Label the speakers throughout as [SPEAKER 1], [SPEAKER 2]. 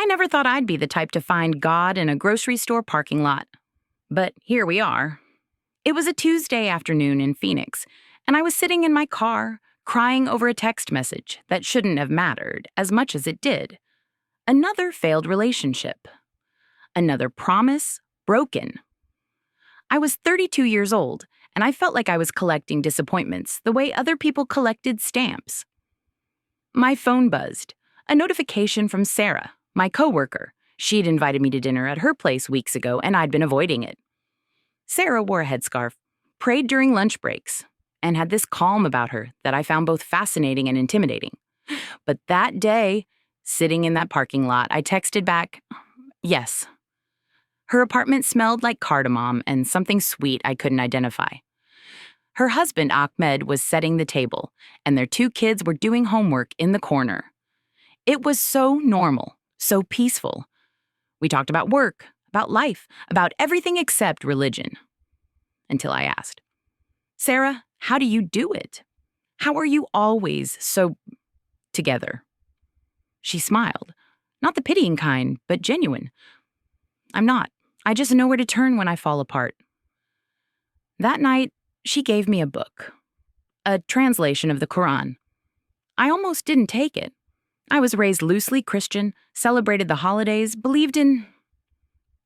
[SPEAKER 1] I never thought I'd be the type to find God in a grocery store parking lot. But here we are. It was a Tuesday afternoon in Phoenix, and I was sitting in my car, crying over a text message that shouldn't have mattered as much as it did. Another failed relationship. Another promise broken. I was 32 years old, and I felt like I was collecting disappointments the way other people collected stamps. My phone buzzed. A notification from Sarah, my coworker. She'd invited me to dinner at her place weeks ago, and I'd been avoiding it. Sarah wore a headscarf, prayed during lunch breaks, and had this calm about her that I found both fascinating and intimidating. But that day, sitting in that parking lot, I texted back, yes. Her apartment smelled like cardamom and something sweet I couldn't identify. Her husband, Ahmed, was setting the table, and their 2 kids were doing homework in the corner. It was so normal, so peaceful. We talked about work, about life, about everything except religion. Until I asked, Sarah, how do you do it? How are you always so together? She smiled, not the pitying kind, but genuine. I'm not. I just know where to turn when I fall apart. That night, she gave me a book, a translation of the Qur'an. I almost didn't take it. I was raised loosely Christian, celebrated the holidays, believed in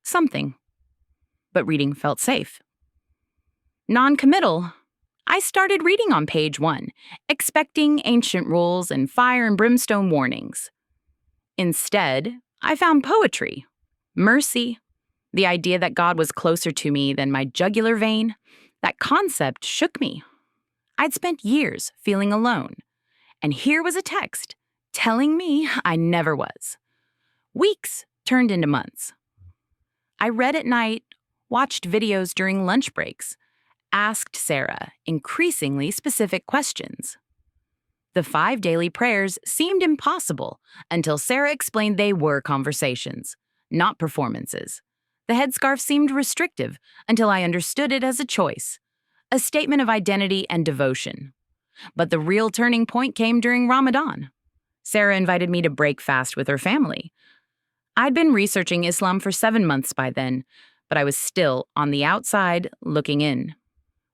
[SPEAKER 1] something. But reading felt safe. Non-committal, I started reading on page 1, expecting ancient rules and fire and brimstone warnings. Instead, I found poetry, mercy, the idea that God was closer to me than my jugular vein. That concept shook me. I'd spent years feeling alone, and here was a text telling me I never was. Weeks turned into months. I read at night, watched videos during lunch breaks, asked Sarah increasingly specific questions. The 5 daily prayers seemed impossible until Sarah explained they were conversations, not performances. The headscarf seemed restrictive until I understood it as a choice, a statement of identity and devotion. But the real turning point came during Ramadan. Sarah invited me to break fast with her family. I'd been researching Islam for 7 months by then, but I was still on the outside looking in.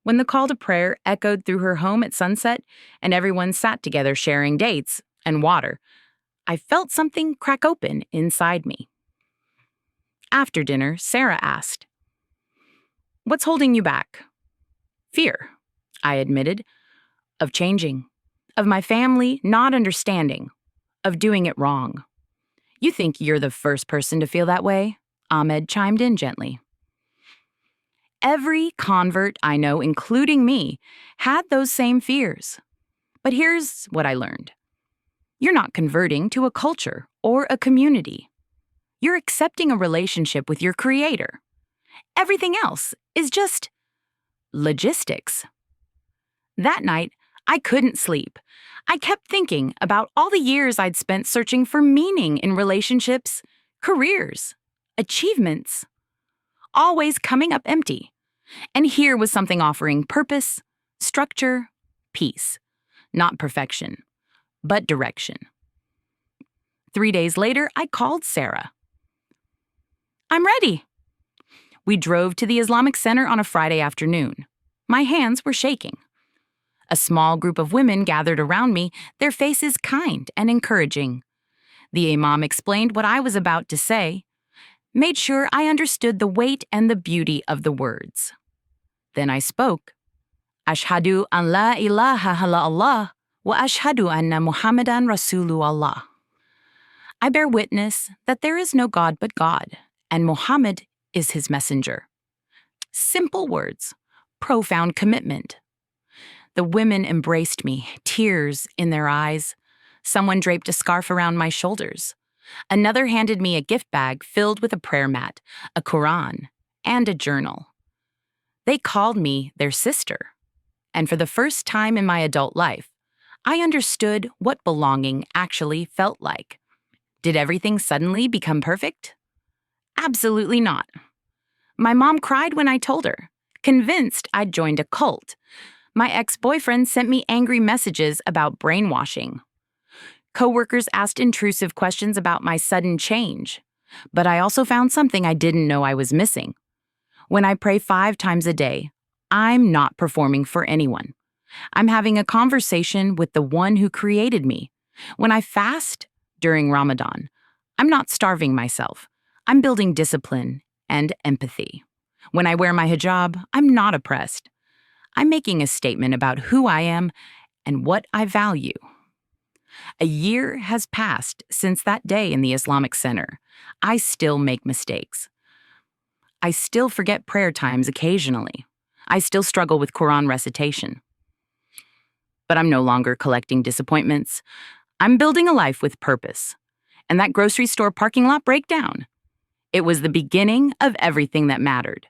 [SPEAKER 1] When the call to prayer echoed through her home at sunset and everyone sat together sharing dates and water, I felt something crack open inside me. After dinner, Sarah asked, "What's holding you back?" "Fear," I admitted, "of changing, of my family not understanding, of doing it wrong." "You think you're the first person to feel that way?" Ahmed chimed in gently. Every convert I know, including me, had those same fears. But here's what I learned. You're not converting to a culture or a community. You're accepting a relationship with your creator. Everything else is just logistics. That night, I couldn't sleep. I kept thinking about all the years I'd spent searching for meaning in relationships, careers, achievements, always coming up empty. And here was something offering purpose, structure, peace. Not perfection, but direction. 3 days later, I called Sarah. "I'm ready." We drove to the Islamic Center on a Friday afternoon. My hands were shaking. A small group of women gathered around me, their faces kind and encouraging. The imam explained what I was about to say, made sure I understood the weight and the beauty of the words. Then I spoke. Ashhadu an la ilaha illallah wa ashhadu anna Muhammadan Rasulullah. I bear witness that there is no God but God, and Muhammad is his messenger. Simple words, profound commitment. The women embraced me, tears in their eyes. Someone draped a scarf around my shoulders. Another handed me a gift bag filled with a prayer mat, a Qur'an, and a journal. They called me their sister. And for the first time in my adult life, I understood what belonging actually felt like. Did everything suddenly become perfect? Absolutely not. My mom cried when I told her, convinced I'd joined a cult. My ex-boyfriend sent me angry messages about brainwashing. Coworkers asked intrusive questions about my sudden change. But I also found something I didn't know I was missing. When I pray 5 times a day, I'm not performing for anyone. I'm having a conversation with the one who created me. When I fast during Ramadan, I'm not starving myself. I'm building discipline and empathy. When I wear my hijab, I'm not oppressed. I'm making a statement about who I am and what I value. A year has passed since that day in the Islamic Center. I still make mistakes. I still forget prayer times occasionally. I still struggle with Qur'an recitation. But I'm no longer collecting disappointments. I'm building a life with purpose. And that grocery store parking lot breakdown, it was the beginning of everything that mattered.